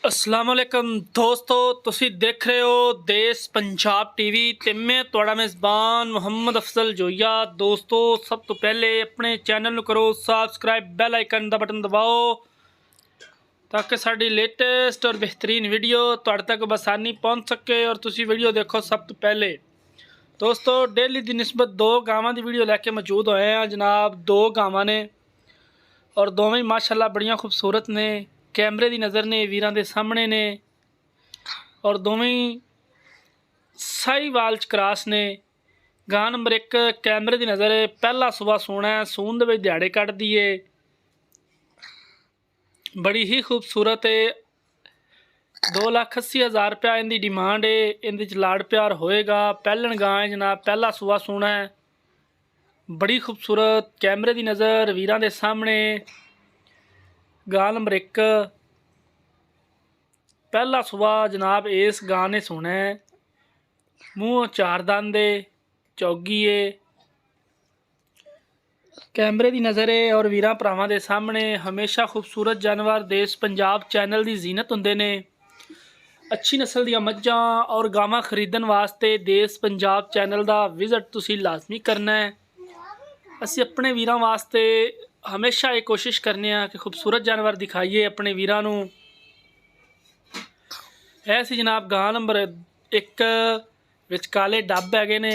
असलामुअलैकुम दोस्तों, तुसी देख रहे हो देश पंजाब टीवी ते मैं तुहाड़ा मेज़बान मुहम्मद अफजल जोइया। दोस्तों, सब तो पहले अपने चैनल नूं करो सबसक्राइब, बैल आइकन दा बटन दबाओ ताकि साड़ी लेटेस्ट और बेहतरीन वीडियो तुहाड़े तक बसानी पहुँच सके और तुसी वीडियो देखो सब तो पहले। दोस्तों, डेली की निस्बत दो गावां की वीडियो लैके मौजूद होए हैं जनाब। दो गावां ने और दोवें माशाअल्लाह बड़ियां खूबसूरत ने, कैमरे की नज़र ने, वीरां दे सामने ने और दोवें साहीवाल च क्रॉस ने। गां नंबर 1 कैमरे की नज़र है, पहला सुबह सोना है, सून दे दिहाड़े कटदी है, बड़ी ही खूबसूरत है। 2,80,000 रुपया इनकी डिमांड है। इहदे च लाड़ प्यार होएगा। पहलन गां है जनाब, पहला सुबह सोना है, बड़ी खूबसूरत, कैमरे की नज़र, वीरां दे सामने। गां नंबर 1 पहला सुबह जनाब इस गां ने सोना है, मूँह चार दंद है, चौगी है, कैमरे की नज़र है और वीरां भरावां दे सामने। हमेशा खूबसूरत जानवर देश पंजाब चैनल की जीनत हुंदे ने। अच्छी नस्ल दी मझां और गावां खरीदण वास्ते देश पंजाब चैनल का विजिट तुसी लाजमी करना है। असी अपने वीरां वास्ते हमेशा ये कोशिश करने कि खूबसूरत जानवर दिखाइए अपने वीरां नूं। ऐसी जनाब गां नंबर 1 विच काले डब हैगे ने,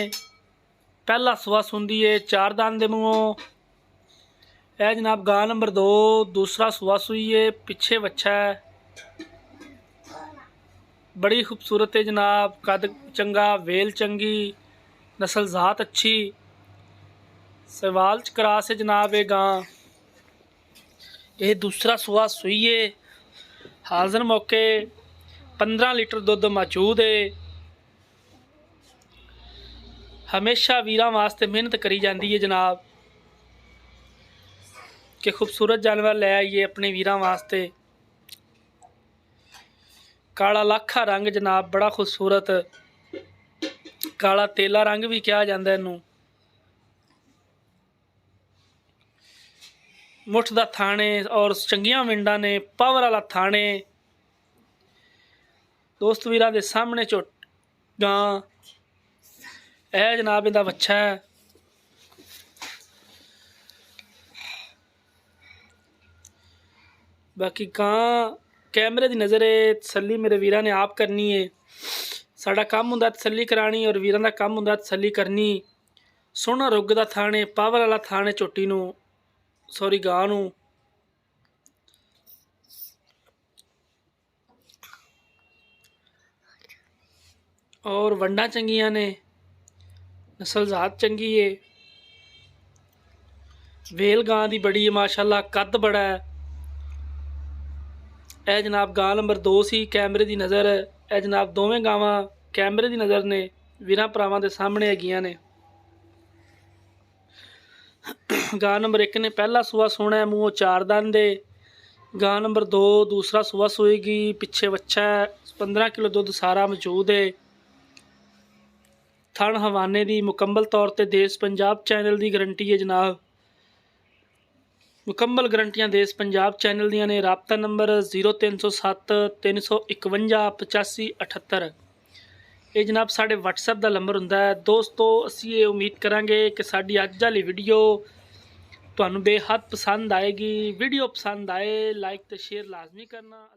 पहला सुबह सुंदी है, चार दंद दे मूँहों। यह जनाब गां नंबर 2 दूसरा सुबह सुई है, पिछे बच्चा है, बड़ी खूबसूरत है जनाब। कद चंगा, वेल चंगी, नस्ल ज़ात अच्छी, सवाल च क्रॉस है जनाब। ये गां ये दूसरा सुबह सुई है, हाजिर मौके 15 लीटर दुध मौजूद है। हमेशा वीरां वास्ते मेहनत करी जाती है जनाब कि खूबसूरत जानवर ले आइए अपने वीरां वास्ते। काला लाखा रंग जनाब, बड़ा खूबसूरत, काला तेला रंग भी कहा जाता है इनू। मुठ दा थाने और चंगियां विंडा ने, पावर वाला थाने। दोस्त वीरां दे सामने गां है जनाब, इहदा बच्चा है। बाकी गां कैमरे की नज़र है, तसल्ली मेरे वीरां ने आप करनी है। साडा काम हुंदा तसल्ली करानी और वीरां दा काम हुंदा तसल्ली करनी। सोहना रुग दा थाने, पावर वाला थाने झोटी नूं, सॉरी गां नूं। और वंडा चंगियां ने, नस्ल ज़ात चंगी है, वेल गां दी बड़ी है माशाअल्लाह, कद बड़ा है। यह जनाब गां नंबर 2 सी, कैमरे की नज़र। यह जनाब दोवें गावां कैमरे की नज़र ने, वीरां भरावां दे सामने हैगियां ने। गां नंबर 1 ने पहला सुबह सोना है, मूँह चार दंद है। गां नंबर 2 दूसरा सुबह सोएगी, पिछे बच्चा है, 15 किलो दुध सारा मौजूद है। थण हवाने की मुकम्मल तौर पर देश पंजाब चैनल की गारंटी है जनाब। मुकम्मल गारंटियां देश पंजाब चैनल दियां ने। राबता नंबर 0307 351 8578। ये जनाब साढ़े WhatsApp का नंबर हुंदा है। दोस्तों, असी ये उम्मीद करांगे कि साड़ी अज वाली वीडियो तुहानू बेहद पसंद आएगी। वीडियो पसंद आए लाइक तो शेयर लाजमी करना।